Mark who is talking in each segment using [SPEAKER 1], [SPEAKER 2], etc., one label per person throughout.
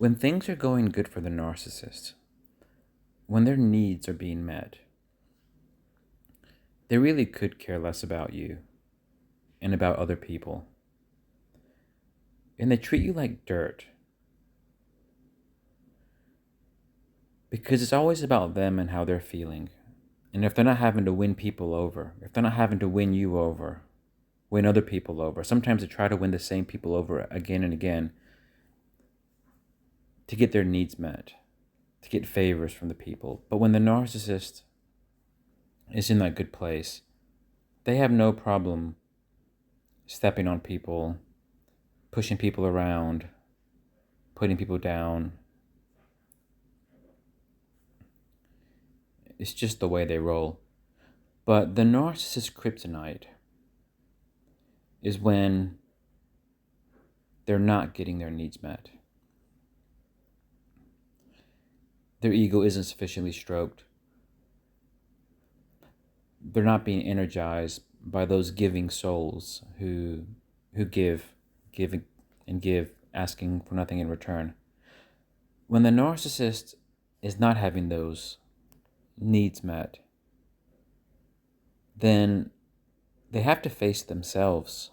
[SPEAKER 1] When things are going good for the narcissist, when their needs are being met, they really could care less about you and about other people. And they treat you like dirt because it's always about them and how they're feeling. And if they're not having to win people over, if they're not having to win you over, win other people over, sometimes they try to win the same people over again and again to get their needs met, to get favors from the people. But when the narcissist is in that good place, they have no problem stepping on people, pushing people around, putting people down. It's just the way they roll. But the narcissist kryptonite is when they're not getting their needs met. Their ego isn't sufficiently stroked. They're not being energized by those giving souls who give, and give, asking for nothing in return. When the narcissist is not having those needs met, then they have to face themselves.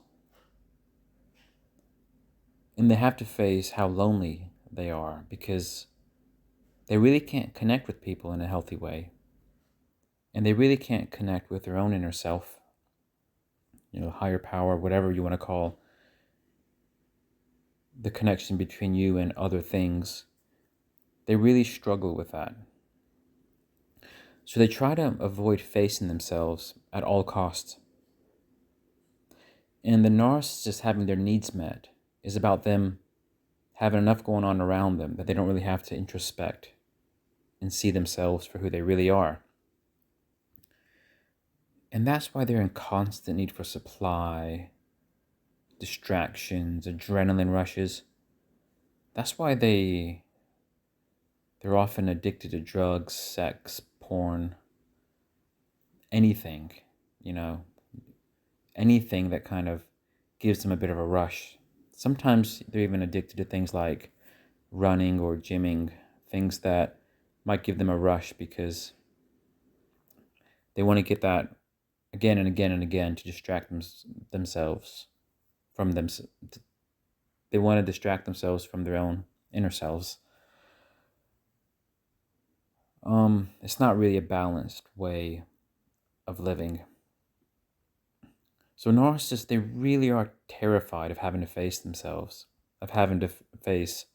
[SPEAKER 1] And they have to face how lonely they are because they really can't connect with people in a healthy way. And they really can't connect with their own inner self, higher power, whatever you want to call the connection between you and other things. They really struggle with that. So they try to avoid facing themselves at all costs. And the narcissist having their needs met is about them having enough going on around them that they don't really have to introspect and see themselves for who they really are. And that's why they're in constant need for supply, distractions, adrenaline rushes. That's why they're often addicted to drugs, sex, porn, anything, anything that kind of gives them a bit of a rush. Sometimes they're even addicted to things like running or gymming, things that might give them a rush because they want to get that again and again and again to distract themselves from them. They want to distract themselves from their own inner selves. It's not really a balanced way of living. So narcissists, they really are terrified of having to face themselves, of having to face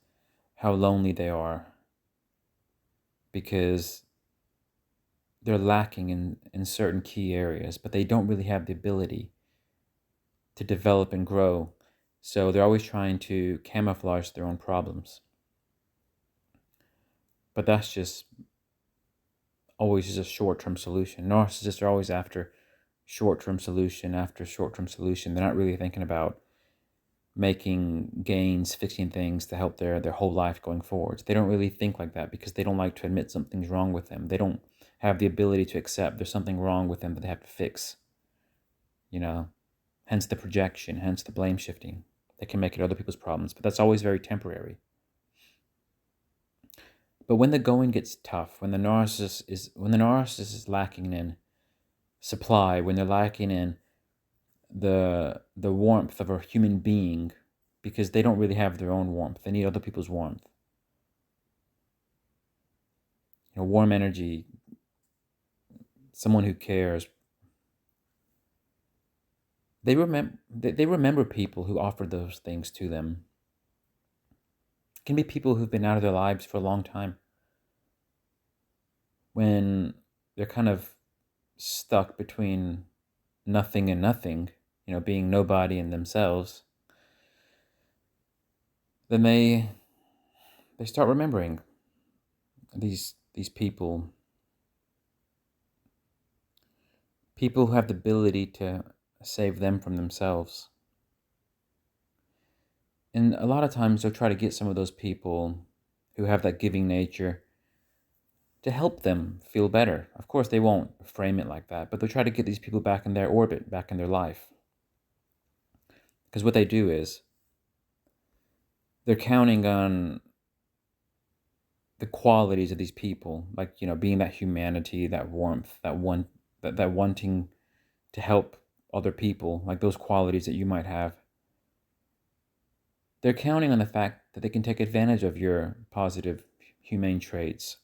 [SPEAKER 1] how lonely they are, because they're lacking in certain key areas, but they don't really have the ability to develop and grow. So they're always trying to camouflage their own problems. But that's just always just a short-term solution. Narcissists are always after short-term solution after short-term solution. They're not really thinking about making gains, fixing things to help their whole life going forward. They don't really think like that because they don't like to admit something's wrong with them. They don't have the ability to accept there's something wrong with them that they have to fix. Hence the projection, hence the blame shifting. They can make it other people's problems, but that's always very temporary. But when the going gets tough, when the narcissist is lacking in supply, when they're lacking in the warmth of a human being, because they don't really have their own warmth, they need other people's warmth. Warm energy, someone who cares. They remember people who offered those things to them. It can be people who've been out of their lives for a long time. When they're kind of stuck between nothing and nothing, being nobody in themselves, then they start remembering these people who have the ability to save them from themselves. And a lot of times they'll try to get some of those people who have that giving nature to help them feel better. Of course, they won't frame it like that, but they'll try to get these people back in their orbit, back in their life. Because what they do is they're counting on the qualities of these people, like, being that humanity, that warmth, that wanting to help other people, like those qualities that you might have. They're counting on the fact that they can take advantage of your positive, humane traits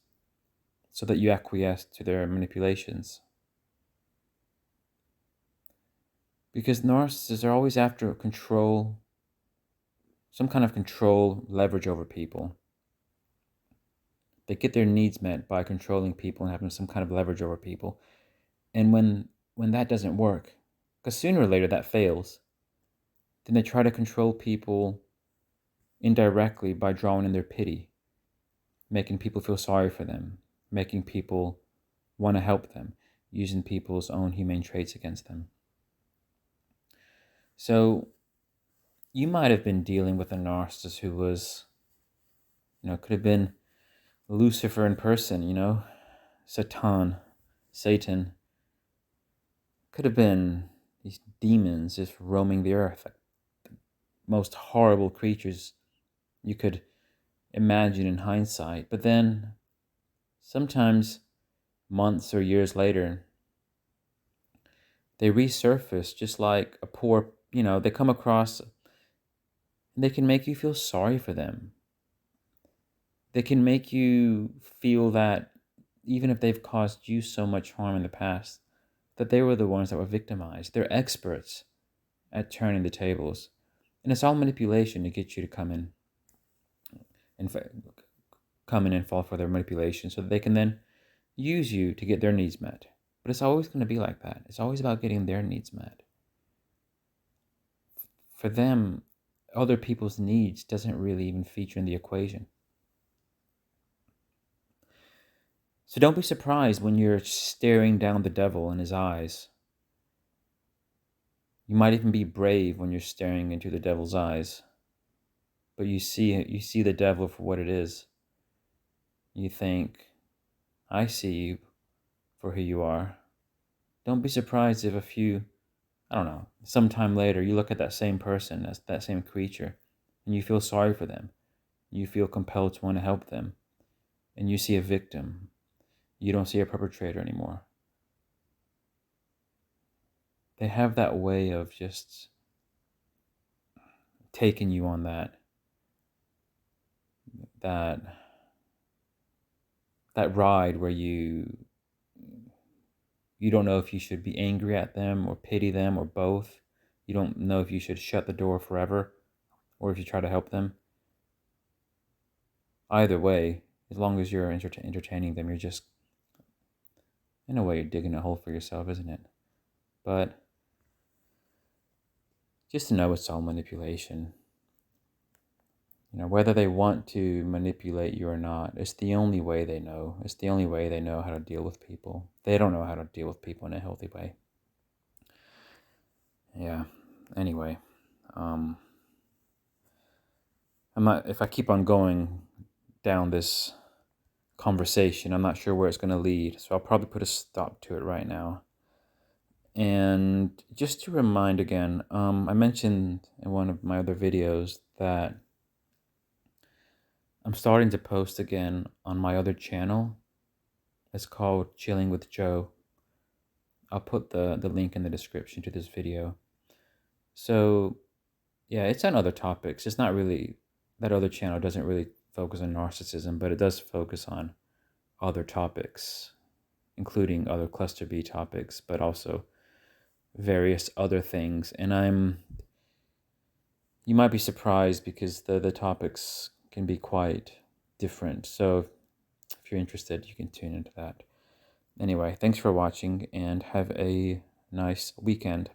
[SPEAKER 1] so that you acquiesce to their manipulations. Because narcissists are always after control, some kind of control, leverage over people. They get their needs met by controlling people and having some kind of leverage over people. And when that doesn't work, because sooner or later that fails, then they try to control people indirectly by drawing in their pity, making people feel sorry for them, making people want to help them, using people's own humane traits against them. So you might have been dealing with a narcissist who was, could have been Lucifer in person, Satan. Could have been these demons just roaming the earth, like the most horrible creatures you could imagine in hindsight. But then, sometimes months or years later, they resurface just like a poor, they come across and they can make you feel sorry for them. They can make you feel that even if they've caused you so much harm in the past, that they were the ones that were victimized. They're experts at turning the tables. And it's all manipulation to get you to come in and fall for their manipulation so that they can then use you to get their needs met. But it's always going to be like that. It's always about getting their needs met. For them, other people's needs doesn't really even feature in the equation. So don't be surprised when you're staring down the devil in his eyes. You might even be brave when you're staring into the devil's eyes. But you see the devil for what it is. You think, I see you for who you are. Don't be surprised if sometime later you look at that same person, that same creature, and you feel sorry for them. You feel compelled to want to help them. And you see a victim. You don't see a perpetrator anymore. They have that way of just taking you on that ride where you don't know if you should be angry at them or pity them or both. You don't know if you should shut the door forever or if you try to help them. Either way, as long as you're entertaining them, you're just, in a way, you're digging a hole for yourself, isn't it? But just to know it's all manipulation. Whether they want to manipulate you or not, it's the only way they know. It's the only way they know how to deal with people. They don't know how to deal with people in a healthy way. Yeah. Anyway, if I keep on going down this conversation, I'm not sure where it's going to lead. So I'll probably put a stop to it right now. And just to remind again, I mentioned in one of my other videos that I'm starting to post again on my other channel. It's called Chilling with Joe. I'll put the link in the description to this video. So, yeah, it's on other topics. It's not really, that other channel doesn't really focus on narcissism, but it does focus on other topics, including other cluster B topics, but also various other things. And you might be surprised because the topics can be quite different. So if you're interested, you can tune into that. Anyway, thanks for watching and have a nice weekend.